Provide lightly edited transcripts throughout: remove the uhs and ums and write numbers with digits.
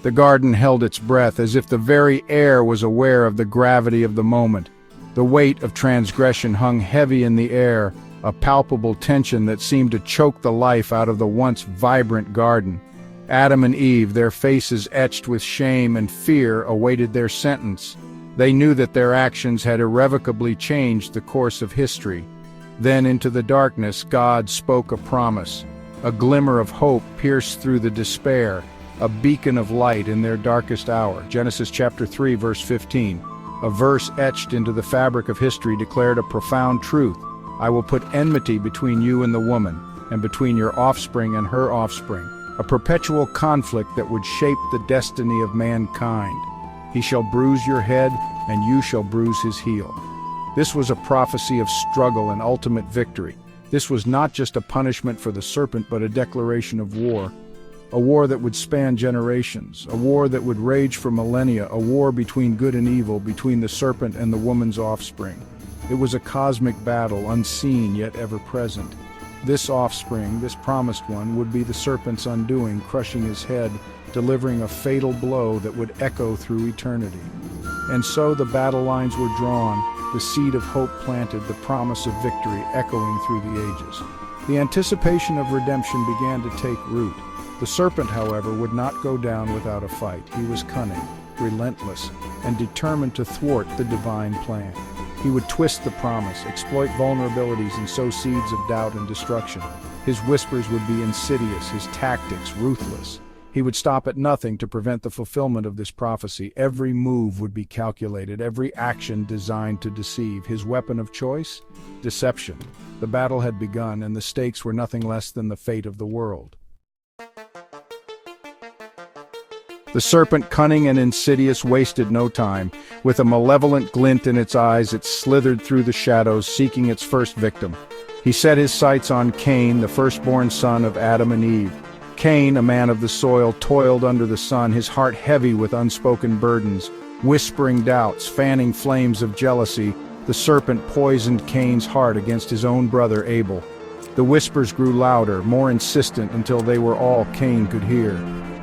The garden held its breath, as if the very air was aware of the gravity of the moment. The weight of transgression hung heavy in the air, a palpable tension that seemed to choke the life out of the once vibrant garden. Adam and Eve, their faces etched with shame and fear, awaited their sentence. They knew that their actions had irrevocably changed the course of history. Then into the darkness God spoke a promise. A glimmer of hope pierced through the despair, a beacon of light in their darkest hour. Genesis chapter 3, verse 15. A verse etched into the fabric of history declared a profound truth. I will put enmity between you and the woman, and between your offspring and her offspring, a perpetual conflict that would shape the destiny of mankind. He shall bruise your head, and you shall bruise his heel. This was a prophecy of struggle and ultimate victory. This was not just a punishment for the serpent, but a declaration of war. A war that would span generations, a war that would rage for millennia, a war between good and evil, between the serpent and the woman's offspring. It was a cosmic battle, unseen yet ever present. This offspring, this promised one, would be the serpent's undoing, crushing his head, delivering a fatal blow that would echo through eternity. And so the battle lines were drawn, the seed of hope planted, the promise of victory echoing through the ages. The anticipation of redemption began to take root. The serpent, however, would not go down without a fight. He was cunning, relentless, and determined to thwart the divine plan. He would twist the promise, exploit vulnerabilities, and sow seeds of doubt and destruction. His whispers would be insidious, his tactics ruthless. He would stop at nothing to prevent the fulfillment of this prophecy. Every move would be calculated, every action designed to deceive. His weapon of choice? Deception. The battle had begun, and the stakes were nothing less than the fate of the world. The serpent, cunning and insidious, wasted no time. With a malevolent glint in its eyes, it slithered through the shadows, seeking its first victim. He set his sights on Cain, the firstborn son of Adam and Eve. Cain, a man of the soil, toiled under the sun, his heart heavy with unspoken burdens. Whispering doubts, fanning flames of jealousy, the serpent poisoned Cain's heart against his own brother Abel. The whispers grew louder, more insistent, until they were all Cain could hear.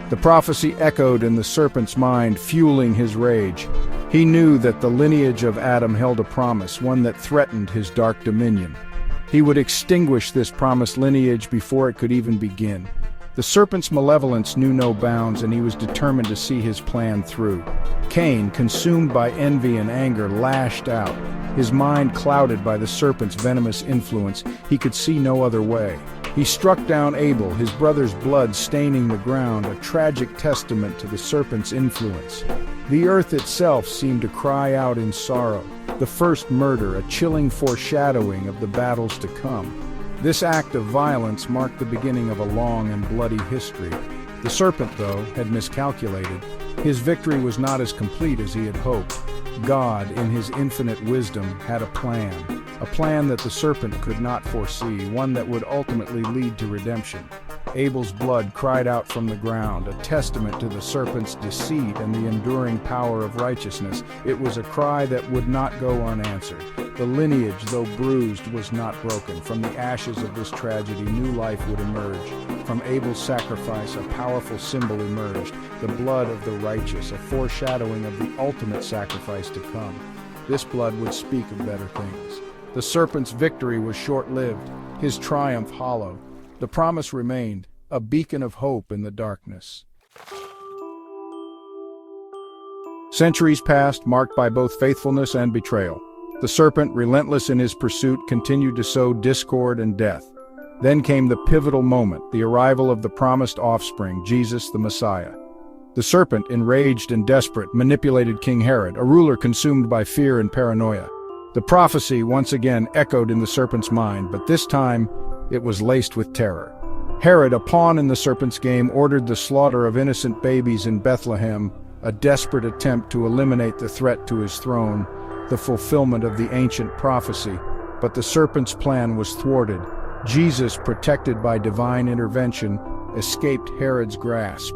The prophecy echoed in the serpent's mind, fueling his rage. He knew that the lineage of Adam held a promise, one that threatened his dark dominion. He would extinguish this promised lineage before it could even begin. The serpent's malevolence knew no bounds, and he was determined to see his plan through. Cain, consumed by envy and anger, lashed out. His mind clouded by the serpent's venomous influence, he could see no other way. He struck down Abel, his brother's blood staining the ground, a tragic testament to the serpent's influence. The earth itself seemed to cry out in sorrow. The first murder, a chilling foreshadowing of the battles to come. This act of violence marked the beginning of a long and bloody history. The serpent, though, had miscalculated. His victory was not as complete as he had hoped. God, in his infinite wisdom, had a plan that the serpent could not foresee, one that would ultimately lead to redemption. Abel's blood cried out from the ground, a testament to the serpent's deceit and the enduring power of righteousness. It was a cry that would not go unanswered. The lineage, though bruised, was not broken. From the ashes of this tragedy, new life would emerge. From Abel's sacrifice, a powerful symbol emerged, the blood of the righteous, a foreshadowing of the ultimate sacrifice to come. This blood would speak of better things. The serpent's victory was short-lived, his triumph hollow. The promise remained, a beacon of hope in the darkness. Centuries passed, marked by both faithfulness and betrayal. The serpent, relentless in his pursuit, continued to sow discord and death. Then came the pivotal moment, the arrival of the promised offspring, Jesus the Messiah. The serpent, enraged and desperate, manipulated King Herod, a ruler consumed by fear and paranoia. The prophecy once again echoed in the serpent's mind, but this time it was laced with terror. Herod, a pawn in the serpent's game, ordered the slaughter of innocent babies in Bethlehem, a desperate attempt to eliminate the threat to his throne, the fulfillment of the ancient prophecy. But the serpent's plan was thwarted. Jesus, protected by divine intervention, escaped Herod's grasp.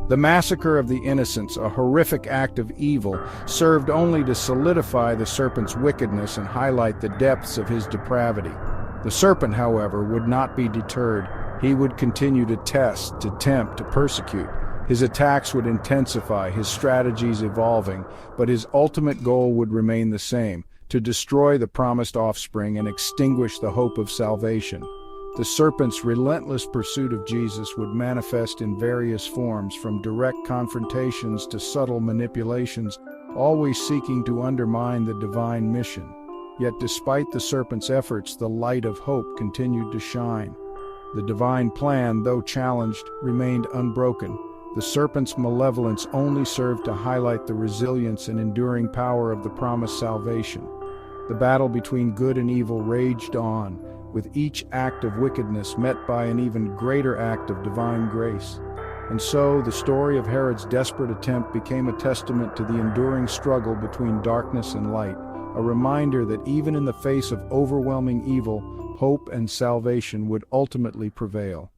The massacre of the innocents, a horrific act of evil, served only to solidify the serpent's wickedness and highlight the depths of his depravity. The serpent, however, would not be deterred. He would continue to test, to tempt, to persecute. His attacks would intensify, his strategies evolving, but his ultimate goal would remain the same: to destroy the promised offspring and extinguish the hope of salvation. The serpent's relentless pursuit of Jesus would manifest in various forms, from direct confrontations to subtle manipulations, always seeking to undermine the divine mission. Yet despite the serpent's efforts, the light of hope continued to shine. The divine plan, though challenged, remained unbroken. The serpent's malevolence only served to highlight the resilience and enduring power of the promised salvation. The battle between good and evil raged on, with each act of wickedness met by an even greater act of divine grace. And so, the story of Herod's desperate attempt became a testament to the enduring struggle between darkness and light, a reminder that even in the face of overwhelming evil, hope and salvation would ultimately prevail.